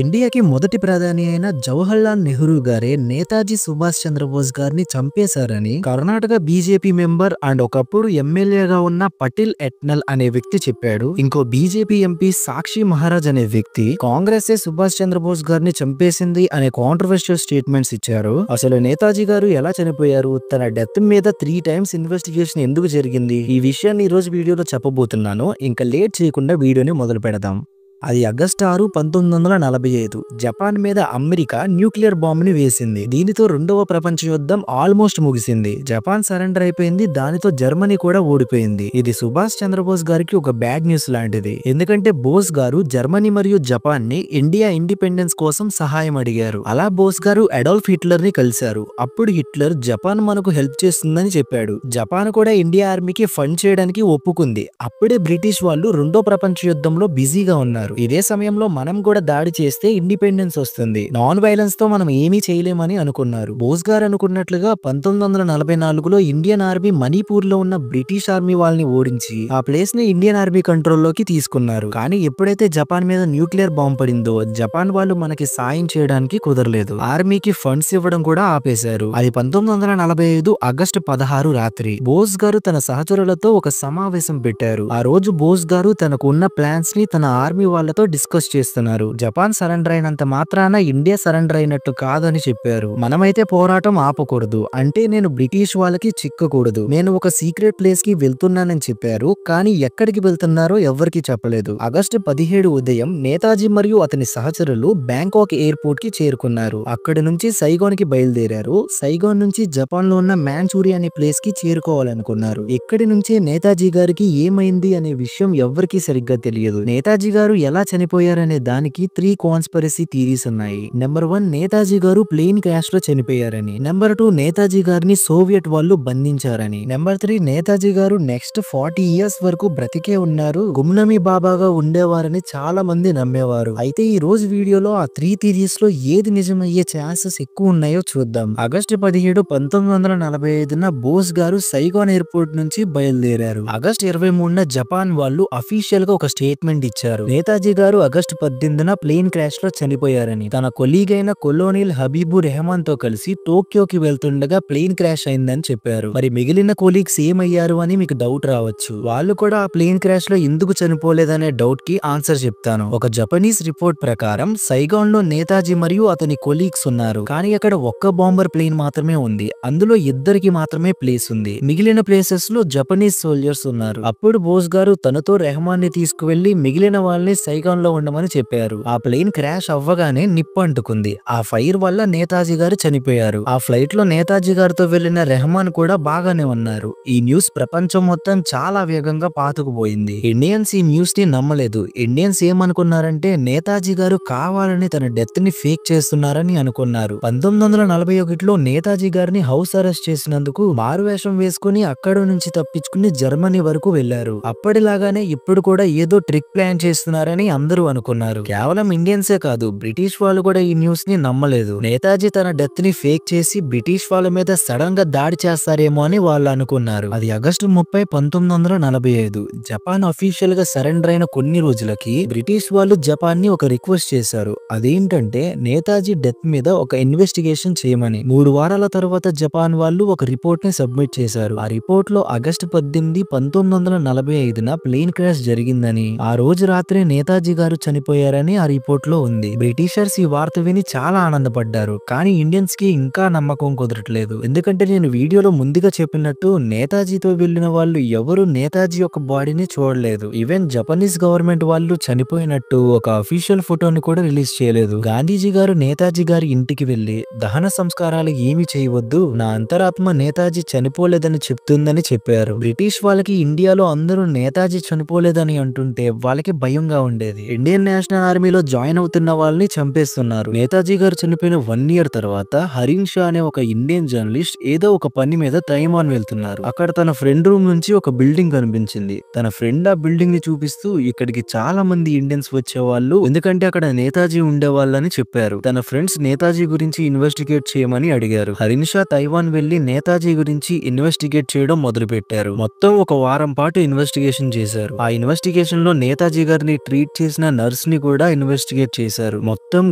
ఇండియాకి మొదటి ప్రధాని అయిన జవహర్లాల్ నెహ్రూ గారే నేతాజీ సుభాష్ చంద్రబోస్ గారిని చంపేశారని కర్ణాటక బీజేపీ మెంబర్ అండ్ ఒకప్పుడు ఎమ్మెల్యేగా ఉన్న పటేల్ ఎట్నల్ అనే వ్యక్తి చెప్పాడు. ఇంకో బీజేపీ ఎంపీ సాక్షి మహారాజ్ అనే వ్యక్తి కాంగ్రెస్ సుభాష్ చంద్రబోస్ గారిని చంపేసింది అనే కాంట్రవర్షియల్ స్టేట్మెంట్స్ ఇచ్చారు. అసలు నేతాజీ గారు ఎలా చనిపోయారు, తన డెత్ మీద 3 times ఇన్వెస్టిగేషన్ ఎందుకు జరిగింది, ఈ విషయాన్ని ఈ రోజు వీడియోలో చెప్పబోతున్నాను. ఇంకా లేట్ చేయకుండా వీడియోని మొదలు పెడదాం. అది ఆగస్టు 6, 1945 జపాన్ మీద అమెరికా న్యూక్లియర్ బాంబుని వేసింది. దీనితో రెండవ ప్రపంచ యుద్ధం ఆల్మోస్ట్ ముగిసింది. జపాన్ సరెండర్ అయిపోయింది. దానితో జర్మనీ కూడా ఓడిపోయింది. ఇది సుభాష్ చంద్రబోస్ గారికి ఒక బ్యాడ్ న్యూస్ లాంటిది. ఎందుకంటే బోస్ గారు జర్మనీ మరియు జపాన్ ని ఇండియా ఇండిపెండెన్స్ కోసం సహాయం అడిగారు. అలా బోస్ గారు అడాల్ఫ్ హిట్లర్ ని కలిశారు. అప్పుడు హిట్లర్ జపాన్ మనకు హెల్ప్ చేస్తుందని చెప్పాడు. జపాన్ కూడా ఇండియా ఆర్మీకి ఫండ్ చేయడానికి ఒప్పుకుంది. అప్పుడే బ్రిటిష్ వాళ్ళు రెండో ప్రపంచ యుద్ధంలో బిజీగా ఉన్నారు. ఇదే సమయంలో మనం కూడా దాడి చేస్తే ఇండిపెండెన్స్ వస్తుంది, నాన్ వైలెన్స్ తో మనం ఏమీ చేయలేమని అనుకున్నారు. బోస్ గారు అనుకున్నట్లుగా 1944లో ఇండియన్ ఆర్మీ మణిపూర్ లో ఉన్న బ్రిటిష్ ఆర్మీ వాళ్ళని ఓడించి ఆ ప్లేస్ ని ఇండియన్ ఆర్మీ కంట్రోల్లోకి తీసుకున్నారు. కానీ ఎప్పుడైతే జపాన్ మీద న్యూక్లియర్ బాంబ్ పడిందో జపాన్ వాళ్ళు మనకి సాయం చేయడానికి కుదరలేదు. ఆర్మీకి ఫండ్స్ ఇవ్వడం కూడా ఆపేశారు. అది 1945 ఆగస్టు 16 రాత్రి బోస్ గారు తన సహచరులతో ఒక సమావేశం పెట్టారు. ఆ రోజు బోస్ గారు తనకు ఉన్న ప్లాన్స్ ని తన ఆర్మీ వాళ్ళతో డిస్కస్ చేస్తున్నారు. జపాన్ సరెండర్ అయినంత మాత్రాన ఇండియా సరెండర్ అయినట్టు కాదని చెప్పారు. మనమైతే పోరాటం ఆపకూడదు, అంటే నేను బ్రిటిష్ వాళ్ళకి చిక్కకూడదు. నేను ఒక సీక్రెట్ ప్లేస్ కి వెళ్తున్నానని చెప్పారు. కానీ ఎక్కడికి వెళ్తున్నారో ఎవరికి చెప్పలేదు. ఆగస్టు 17 ఉదయం నేతాజీ మరియు అతని సహచరులు బ్యాంకాక్ ఎయిర్పోర్ట్ కి చేరుకున్నారు. అక్కడి నుంచి సైగోన్ కి బయలుదేరారు. సైగోన్ నుంచి జపాన్ లో ఉన్న మాంచూరియా అనే ప్లేస్ కి చేరుకోవాలనుకున్నారు. ఇక్కడి నుంచే నేతాజీ గారికి ఏమైంది అనే విషయం ఎవ్వరికీ సరిగ్గా తెలియదు. నేతాజీ గారు ఎలా చనిపోయారనే దానికి 3 కాన్స్పిరసీ థియరీస్ ఉన్నాయి. నెంబర్ 1, నేతాజీ గారు ప్లేన్ క్రాష్ లో చనిపోయారని. నెంబర్ 2, నేతాజీ గారిని సోవియట్ వాళ్ళు బంధించారని. నెంబర్ 3, నేతాజీ గారు నెక్స్ట్ 40 years వరకు బ్రతికే ఉన్నారు, గుమ్నమి బాబాగా ఉండేవారని చాలా మంది నమ్మేవారు. అయితే ఈ రోజు వీడియోలో ఆ 3 థియరీస్ లో ఏది నిజమయ్యే ఛాన్సెస్ ఎక్కువ ఉన్నాయో చూద్దాం. ఆగస్టు 17, 1945న బోస్ గారు సైగోన్ ఎయిర్పోర్ట్ నుంచి బయలుదేరారు. ఆగస్టు 23న జపాన్ వాళ్ళు అఫీషియల్ గా ఒక స్టేట్మెంట్ ఇచ్చారు. నేతాజీ గారు ఆగస్టు 18న ప్లేన్ క్రాష్ లో చనిపోయారని. తన కొలీగ్ అయిన కొలోనిల్ హబీబు రెహమాన్ తో కలిసి టోక్యోకి వెళ్తుండగా ప్లేన్ క్రాష్ అయిందని చెప్పారు. మరి మిగిలిన కొలీగ్స్ ఏమయ్యారు అని మీకు డౌట్ రావచ్చు. వాళ్ళు కూడా ఆ ప్లేన్ క్రాష్ లో ఎందుకు చనిపోలేదనే డౌట్ కి ఆన్సర్ చెప్తాను. ఒక జపనీస్ రిపోర్ట్ ప్రకారం సైగాన్ లో నేతాజీ మరియు అతని కొలీగ్స్ ఉన్నారు. కానీ అక్కడ ఒక్క బాంబర్ ప్లేన్ మాత్రమే ఉంది. అందులో ఇద్దరికి మాత్రమే ప్లేస్ ఉంది. మిగిలిన ప్లేసెస్ లో జపనీస్ సోల్జర్స్ ఉన్నారు. అప్పుడు బోస్ గారు తనతో రెహమాన్ ని తీసుకువెళ్లి మిగిలిన వాళ్ళని సైగాన్ లో ఉండమని చెప్పారు. ఆ ప్లేన్ క్రాష్ అవ్వగానే నిప్పు అంటుకుంది. ఆ ఫైర్ వల్ల నేతాజీ గారు చనిపోయారు. ఆ ఫ్లైట్ లో నేతాజీ గారితో వెళ్లిన రెహమాన్ కూడా బాగానే ఉన్నారు. ఈ న్యూస్ ప్రపంచం మొత్తం చాలా వేగంగా పాతుకుపోయింది. ఇండియన్స్ ఈ న్యూస్ ని నమ్మలేదు. ఇండియన్స్ ఏమనుకున్నారంటే నేతాజీ గారు కావాలని తన డెత్ ని ఫేక్ చేస్తున్నారని అనుకున్నారు. 1941లో నేతాజీ గారిని హౌస్ అరెస్ట్ చేసినందుకు మారువేషం వేసుకుని అక్కడ నుంచి తప్పించుకుని జర్మనీ వరకు వెళ్లారు. అప్పటిలాగానే ఇప్పుడు కూడా ఏదో ట్రిక్ ప్లాన్ చేస్తున్నారని అందరూ అనుకున్నారు. కేవలం ఇండియన్సే కాదు, బ్రిటిష్ వాళ్ళు కూడా ఈ న్యూస్ ని నమ్మలేదు. నేతాజీ తన డెత్ ని ఫేక్ చేసి బ్రిటిష్ వాళ్ళ మీద సడన్ గా దాడి చేస్తారేమో అని వాళ్ళు అనుకున్నారు. అది ఆగస్టు 30, 1945 జపాన్ అఫీషియల్ గా సరెండర్ అయిన కొన్ని రోజులకి బ్రిటిష్ వాళ్ళు జపాన్ ని ఒక రిక్వెస్ట్ చేశారు. అదేంటంటే నేతాజీ డెత్ మీద ఒక ఇన్వెస్టిగేషన్ చేయమని. 3 వారాల తర్వాత జపాన్ వాళ్ళు ఒక రిపోర్ట్ ని సబ్మిట్ చేశారు. ఆ రిపోర్ట్ లో ఆగస్టు 18, 1945న ప్లేన్ క్రాష్ జరిగిందని, ఆ రోజు రాత్రి నేతాజీ గారు చనిపోయారని ఆ రిపోర్ట్ లో ఉంది. బ్రిటిషర్స్ ఈ వార్త విని చాలా ఆనందపడ్డారు. కానీ ఇండియన్స్ కి ఇంకా నమ్మకం కుదరట్లేదు. ఎందుకంటే నేను వీడియోలో ముందుగా చెప్పినట్టు నేతాజీతో వెళ్లిన వాళ్ళు ఎవరు నేతాజీ యొక్క బాడీని చూడలేదు. ఈవెన్ జపనీస్ గవర్నమెంట్ వాళ్ళు చనిపోయినట్టు ఒక అఫీషియల్ ఫోటోని కూడా రిలీజ్ చేయలేదు. గాంధీజీ గారు నేతాజీ గారి ఇంటికి వెళ్లి దహన సంస్కారాలు ఏమీ చేయవద్దు, నా అంతరాత్మ నేతాజీ చనిపోలేదని చెప్తుందని చెప్పారు. బ్రిటిష్ వాళ్ళకి ఇండియాలో అందరూ నేతాజీ చనిపోలేదని అంటుంటే వాళ్ళకి భయంగా ఉండేది. ఇండియన్ నేషనల్ ఆర్మీలో జాయిన్ అవుతున్న వాళ్ళని చంపేస్తున్నారు. నేతాజీ గారు చనిపోయిన 1 year తర్వాత హరిన్ షా అనే ఒక ఇండియన్ జర్నలిస్ట్ ఏదో ఒక పని మీద తైవాన్ వెళ్తున్నారు. అక్కడ తన ఫ్రెండ్ రూమ్ నుంచి ఒక బిల్డింగ్ కనిపించింది. తన ఫ్రెండ్ ఆ బిల్డింగ్ ని చూపిస్తూ ఇక్కడికి చాలా మంది ఇండియన్స్ వచ్చేవాళ్ళు, ఎందుకంటే అక్కడ నేతాజీ ఉండేవాళ్ళని చెప్పారు. తన ఫ్రెండ్స్ నేతాజీ గురించి ఇన్వెస్టిగేట్ చేయమని అడిగారు. హరిన్ షా తైవాన్ వెళ్లి నేతాజీ గురించి ఇన్వెస్టిగేట్ చేయడం మొదలు పెట్టారు. మొత్తం ఒక వారం పాటు ఇన్వెస్టిగేషన్ చేశారు. ఆ ఇన్వెస్టిగేషన్ లో నేతాజీ గారిని 3 ట్రీట్ చేసిన నర్స్ ని కూడా ఇన్వెస్టిగేట్ చేశారు. మొత్తం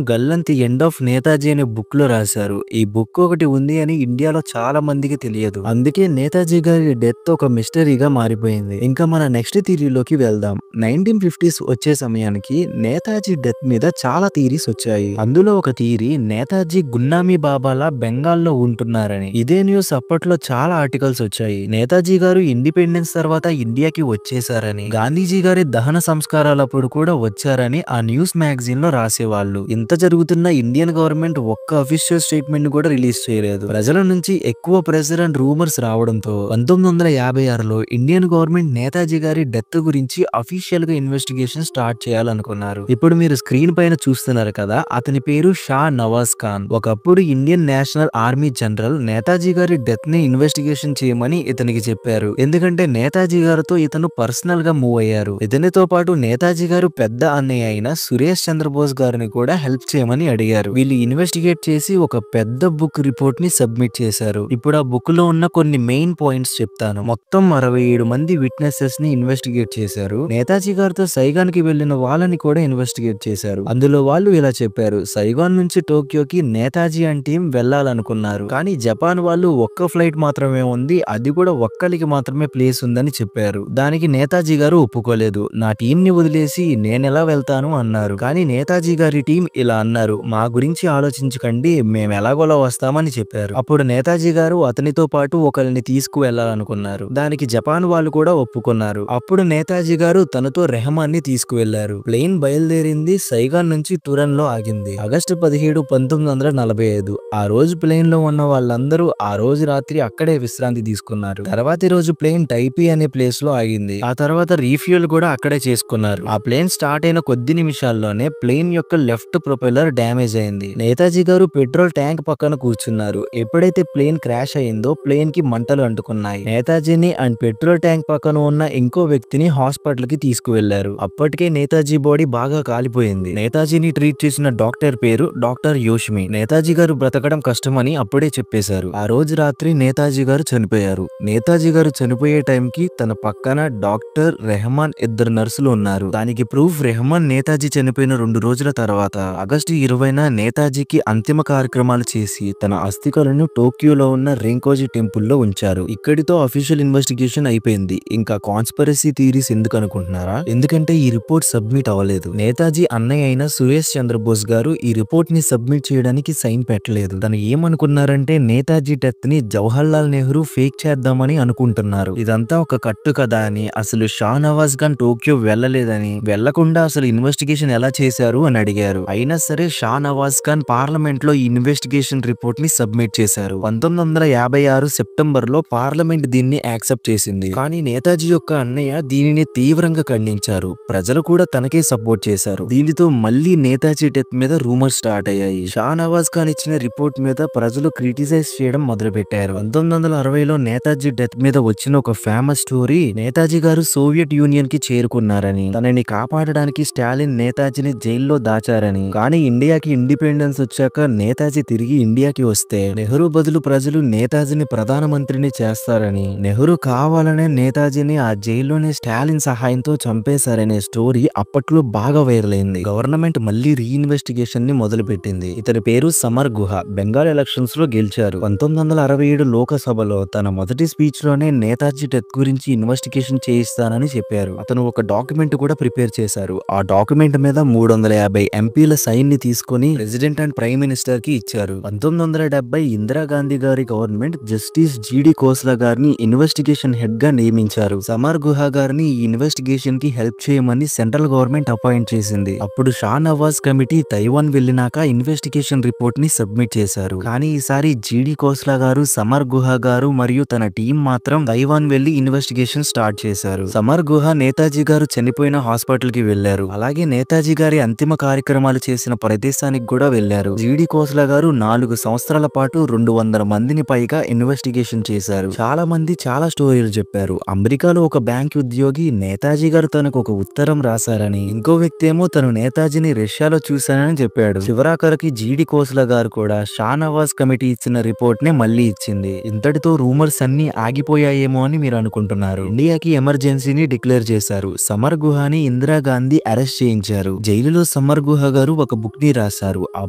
గల్లంతి ఎండ్ ఆఫ్ నేతాజీ అనే బుక్ లో రాశారు. ఈ బుక్ ఒకటి ఉంది అని ఇండియాలో చాలా మందికి తెలియదు. అందుకే నేతాజీ గారి డెత్ ఒక మిస్టరీగా మారిపోయింది. ఇంకా మన నెక్స్ట్ థియరీలోకి వెళ్దాం. 1950s వచ్చే సమయానికి నేతాజీ డెత్ మీద చాలా థియరీస్ వచ్చాయి. అందులో ఒక థియరీ నేతాజీ గున్నామీ బాబాలా బెంగాల్లో ఉంటున్నారని. ఇదే న్యూస్ అప్పట్లో చాలా ఆర్టికల్స్ వచ్చాయి. నేతాజీ గారు ఇండిపెండెన్స్ తర్వాత ఇండియాకి వచ్చేసారని, గాంధీజీ గారి దహన సంస్కారాలప్పుడు కూడా వచ్చారని ఆ న్యూస్ మ్యాగజైన్ లో రాసేవాళ్ళు. ఇంత జరుగుతున్న ఇండియన్ గవర్నమెంట్ ఒక్క అఫీషియల్ స్టేట్మెంట్ కూడా రిలీజ్ చేయలేదు. ప్రజల నుంచి ఎక్కువ ప్రెషర్ అండ్ రూమర్స్ రావడంతో 1956లో ఇండియన్ గవర్నమెంట్ నేతాజీ గారి డెత్ గురించి అఫీషియల్ గా ఇన్వెస్టిగేషన్ స్టార్ట్ చేయాలనుకున్నారు. ఇప్పుడు మీరు స్క్రీన్ పైన చూస్తున్నారు కదా, అతని పేరు షా నవాజ్ ఖాన్. ఒకప్పుడు Indian national army general Netaji గారి డెత్ ని ఇన్వెస్టిగేషన్ చేయమని ఇతనికి చెప్పారు. ఎందుకంటే నేతాజీ గారితో ఇతను పర్సనల్ గా మూవ్ అయ్యారు. ఇతనితో పాటు నేతాజీ గారు పెద్ద అన్నయ్య అయిన సురేష్ చంద్రబోస్ గారిని కూడా హెల్ప్ చేయమని అడిగారు. వీళ్ళు ఇన్వెస్టిగేట్ చేసి ఒక పెద్ద బుక్ రిపోర్ట్ ని సబ్మిట్ చేశారు. ఇప్పుడు ఆ బుక్ లో ఉన్న కొన్ని మెయిన్ పాయింట్స్ చెప్తాను. మొత్తం 67 మంది విట్నెసెస్ ని ఇన్వెస్టిగేట్ చేశారు. నేతాజీ గారితో సైగాన్ కి వెళ్లిన వాళ్ళని కూడా ఇన్వెస్టిగేట్ చేశారు. అందులో వాళ్ళు ఇలా చెప్పారు: సైగాన్ నుంచి టోక్యోకి నేతాజీ అండ్ టీం వెళ్లాలనుకున్నారు, కానీ జపాన్ వాళ్ళు ఒక్క ఫ్లైట్ మాత్రమే ఉంది, అది కూడా ఒక్కరికి మాత్రమే ప్లేస్ ఉందని చెప్పారు. దానికి నేతాజీ గారు ఒప్పుకోలేదు. నా టీం ని వదిలేసి నేనెలా వెళ్తాను అన్నారు. కానీ నేతాజీ గారి టీం ఇలా అన్నారు: మా గురించి ఆలోచించకండి, మేము ఎలాగోలా వస్తామని చెప్పారు. అప్పుడు నేతాజీ గారు అతనితో పాటు ఒకరిని తీసుకువెళ్లాలనుకున్నారు. దానికి జపాన్ వాళ్ళు కూడా ఒప్పుకున్నారు. అప్పుడు నేతాజీ గారు తనతో రెహమాన్ ని తీసుకువెళ్లారు. ప్లేన్ బయలుదేరింది సైగాన్ నుంచి తురన్ లో ఆగింది. ఆగస్టు 17, 1945. ఆ రోజు ప్లేన్ లో ఉన్న వాళ్ళందరూ ఆ రోజు రాత్రి అక్కడే విశ్రాంతి తీసుకున్నారు. తర్వాతి రోజు ప్లేన్ టైపీ అనే ప్లేస్ లో ఆగింది. ఆ తర్వాత రీఫ్యూయల్ కూడా అక్కడే చేసుకున్నారు. ఆ ప్లేన్ స్టార్ట్ అయిన కొద్ది నిమిషాల్లోనే ప్లేన్ యొక్క లెఫ్ట్ ప్రొపెల్లర్ డ్యామేజ్ అయింది. నేతాజీ గారు పెట్రోల్ ట్యాంక్ పక్కన కూర్చున్నారు. ఎప్పుడైతే ప్లేన్ క్రాష్ అయిందో ప్లేన్ కి మంటలు అంటుకున్నాయి. నేతాజీని అండ్ పెట్రోల్ ట్యాంక్ పక్కన ఉన్న ఇంకో వ్యక్తిని హాస్పిటల్ కి తీసుకువెళ్లారు. అప్పటికే నేతాజీ బాడీ బాగా కాలిపోయింది. నేతాజీని ట్రీట్ చేసిన డాక్టర్ పేరు డాక్టర్ యోషిమి. నేతాజీ గారు బ్రతకడం కష్టమని అప్పుడే చెప్పేశారు. ఆ రోజు రాత్రి నేతాజీ గారు చనిపోయారు. నేతాజీ గారు చనిపోయే టైంకి తన పక్కన డాక్టర్, రెహమాన్, ఇద్దరు నర్సులు ఉన్నారు. దానికి ప్రూఫ్ రెహమాన్ నేతాజీ చనిపోయిన 2 రోజుల తర్వాత ఆగస్టు 20న నేతాజీకి అంతిమ కార్యక్రమాలు చేసి తన అస్థికలను టోక్యోలో ఉన్న రింకోజీ టెంపుల్ లో ఉంచారు. ఇక్కడితో అఫీషియల్ ఇన్వెస్టిగేషన్ అయిపోయింది. ఇంకా కాన్స్పిరసీ థియరీస్ ఎందుకు అనుకుంటున్నారా? ఎందుకంటే ఈ రిపోర్ట్ సబ్మిట్ అవ్వలేదు. నేతాజీ అన్నయ్య అయిన సురేష్ చంద్రబోస్ గారు ఈ రిపోర్ట్ ని సబ్మిట్ చేయడానికి సైన్ పెట్టలేదు. తను ఏమనుకున్నారంటే నేతాజీ డెత్ ని జవహర్ లాల్ నెహ్రూ ఫేక్ చేద్దామని అనుకుంటున్నారు. ఇదంతా ఒక కట్టు కదా అని, అసలు షా నవాజ్ ఖాన్ టోక్యో వెళ్ళలేదని, వెళ్లకుండా అసలు ఇన్వెస్టిగేషన్ ఎలా చేశారు అని అడిగారు. అయినా సరే షా నవాజ్ ఖాన్ పార్లమెంట్ లో ఈ ఇన్వెస్టిగేషన్ రిపోర్ట్ ని సబ్మిట్ చేశారు. 1956 సెప్టెంబర్ లో పార్లమెంట్ దీన్ని యాక్సెప్ట్ చేసింది. కానీ నేతాజీ యొక్క అన్నయ్య దీనిని తీవ్రంగా ఖండించారు. ప్రజలు కూడా తనకే సపోర్ట్ చేశారు. దీనితో మళ్ళీ నేతాజీ డెత్ మీద రూమర్స్ స్టార్ట్ అయ్యాయి. షా నవాజ్ ఖాన్ ఇచ్చిన రిపోర్ట్ మీద ప్రజలు క్రిటిసైజ్ చేయడం మొదలు పెట్టారు. 1960లో నేతాజీ డెత్ మీద వచ్చిన ఒక ఫేమస్ స్టోరీ నేతాజీ గారు సోవియట్ యూనియన్ కి చేరుకున్నారని, తనని కాపాడడానికి స్టాలిన్ నేతాజీని జైల్లో దాచారని, కానీ ఇండియాకి ఇండిపెండెన్స్ వచ్చాక నేతాజీ తిరిగి ఇండియాకి వస్తే నెహ్రూ బదులు ప్రజలు నేతాజీని ప్రధానమంత్రిని చేస్తారని, నెహ్రూ కావాలనే నేతాజీని ఆ జైల్లోనే స్టాలిన్ సహాయంతో చంపేశారనే స్టోరీ అప్పట్లో బాగా వైరల్ అయింది. గవర్నమెంట్ మళ్ళీ రీఇన్వెస్టిగేషన్ ని మొదలు పెట్టింది. ఇతని పేరు సమర్ గుహ. బెంగాల్ ఎలక్షన్స్ లో గెలిచారు. 1967 లోకసభలో తన మొదటి స్పీచ్ లోనే నేతాజీ డెత్ గురించి ఇన్వెస్టిగేషన్ చేయిస్తానని చెప్పారు. అతను ఒక డాక్యుమెంట్ కూడా ప్రిపేర్ చేశారు. ఆ డాక్యుమెంట్ మీద 350 ఎంపీల సైన్ ని తీసుకుని ప్రెసిడెంట్ అండ్ ప్రైమ్ మినిస్టర్ కి ఇచ్చారు. 1970 ఇందిరాగాంధీ గారి గవర్నమెంట్ జస్టిస్ జీడి కోస్లా గారిని ఇన్వెస్టిగేషన్ హెడ్ గా నియమించారు. సమర్ గుహ గారిని ఈ ఇన్వెస్టిగేషన్ కి హెల్ప్ చేయమని సెంట్రల్ గవర్నమెంట్ అపాయింట్ చేసింది. అప్పుడు షా నవాజ్ కమిటీ తైవాన్ వెళ్ళినాక ఇన్వెస్టిగేషన్ రిపోర్ట్ ని సబ్మిట్ చేశారు. కానీ ఈసారి జీడి కోస్లా గారు, సమర్ గుహ గారు మరియు తన టీం మాత్రం తైవాన్ వెళ్లి ఇన్వెస్టిగేషన్ స్టార్ట్ చేశారు. సమర్ గుహ నేతాజీ గారు చనిపోయిన హాస్పిటల్ కి వెళ్లారు. అలాగే నేతాజీ గారి అంతిమ కార్యక్రమాలు చేసిన ప్రదేశానికి కూడా వెళ్లారు. జీడి కోస్లా గారు 4 సంవత్సరాల పాటు 200 మందిని పైగా ఇన్వెస్టిగేషన్ చేశారు. చాలా మంది చాలా స్టోరీలు చెప్పారు. అమెరికాలో ఒక బ్యాంక్ ఉద్యోగి నేతాజీ గారు తనకు ఒక ఉత్తరం రాశారని, ఇంకో వ్యక్తి ఏమో తను నేతాజీని రష్యాలో చూశానని చెప్పాడు. చివరాఖరికి జీడి కోస్లా గారు కూడా షా నవాజ్ కమిటీ ఇచ్చిన రిపోర్ట్ నే మళ్ళీ ఇచ్చింది. ఇంతటితో రూమర్స్ అన్ని ఆగిపోయాయేమో అని మీరు అనుకుంటున్నారు. ఇండియాకి ఎమర్జెన్సీని డిక్లేర్ చేశారు. సమర్ గుహాని ఇందిరా ఇందిరాగాంధీ అరెస్ట్ చేయించారు. జైలులో సమర్ గుహ గారు ఒక బుక్ ని రాశారు. ఆ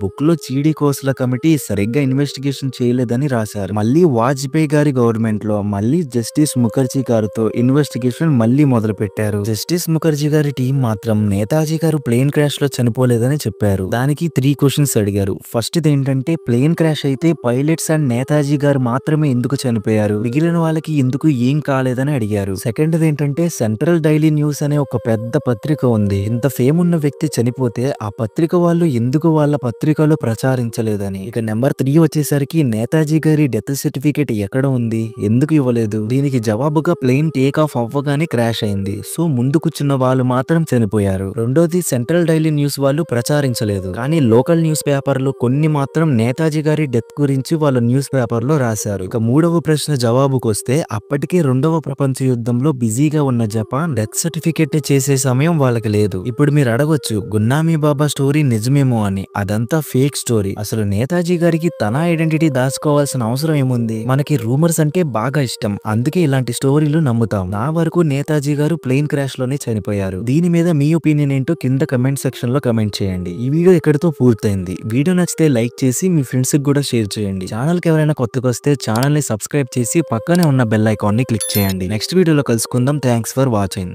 బుక్ లో చీడీ కోస్ల కమిటీ సరిగ్గా ఇన్వెస్టిగేషన్ చేయలేదని రాశారు. మళ్ళీ వాజ్పేయి గారి గవర్నమెంట్ లో మళ్ళీ జస్టిస్ ముఖర్జీ గారితో ఇన్వెస్టిగేషన్ మళ్ళీ మొదలు పెట్టారు. జస్టిస్ ముఖర్జీ గారి టీం మాత్రం నేతాజీ గారు ప్లేన్ క్రాష్ లో చనిపోలేదని చెప్పారు. దానికి 3 క్వశ్చన్స్ అడిగారు. ఫస్ట్ ఏంటంటే ప్లేన్ క్రాష్ అయితే పైలట్స్ అండ్ నేతాజీ గారు మాత్రమే ఎందుకు చనిపోయారు, మిగిలిన వాళ్ళకి ఎందుకు ఏం కాలేదని అడిగారు. సెకండ్ ఏంటంటే సెంట్రల్ డైలీ న్యూస్ అనే ఒక పెద్ద పత్రిక ఉంది. ఇంత ఫేమ్ ఉన్న వ్యక్తి చనిపోతే ఆ పత్రిక వాళ్ళు ఎందుకు వాళ్ళ పత్రికలో ప్రచారించలేదని. ఇక నెంబర్ 3 వచ్చేసరికి నేతాజీ గారి డెత్ సర్టిఫికేట్ ఎక్కడ ఉంది, ఎందుకు ఇవ్వలేదు. దీనికి జవాబుగా ప్లేన్ టేక్ ఆఫ్ అవ్వగానే క్రాష్ అయింది. సో ముందు కూర్చున్న వాళ్ళు మాత్రం చనిపోయారు. రెండోది సెంట్రల్ డైలీ న్యూస్ వాళ్ళు ప్రచారించలేదు, కానీ లోకల్ న్యూస్ పేపర్లు కొన్ని మాత్రం నేతాజీ గారి డెత్ గురించి వాళ్ళ న్యూస్ పేపర్ లో రాశారు. ఇక మూడవ ప్రశ్న జవాబుకు వస్తే అప్పటికే రెండవ ప్రపంచ యుద్ధంలో బిజీగా ఉన్న జపాన్ డెత్ సర్టిఫికేట్ చేసే సమయం వాళ్ళకి లేదు. ఇప్పుడు మీరు అడగొచ్చు గున్నామీ బాబా స్టోరీ నిజమేమో అని. అదంతా ఫేక్ స్టోరీ. అసలు నేతాజీ గారికి తన ఐడెంటిటీ దాచుకోవాల్సిన అవసరం ఏముంది. మనకి రూమర్స్ అంటే బాగా ఇష్టం, అందుకే ఇలాంటి స్టోరీలు నమ్ముతాం. నా వరకు నేతాజీ గారు ప్లేన్ క్రాష్ లోనే చనిపోయారు. దీని మీద మీ ఒపీనియన్ ఏంటో కింద కమెంట్ సెక్షన్ లో కమెంట్ చేయండి. ఈ వీడియో ఇక్కడితో పూర్తయింది. వీడియో నచ్చితే లైక్ చేసి మీ ఫ్రెండ్స్ కి కూడా షేర్ చేయండి. ఛానల్ కి ఎవరైనా కొత్తగా వస్తే ఛానల్ ని సబ్స్క్రైబ్ చేసి పక్కనే ఉన్న బెల్ ఐకాన్ ని క్లిక్ చేయండి. నెక్స్ట్ వీడియోలో కలుసుకుందాం. Thanks for watching.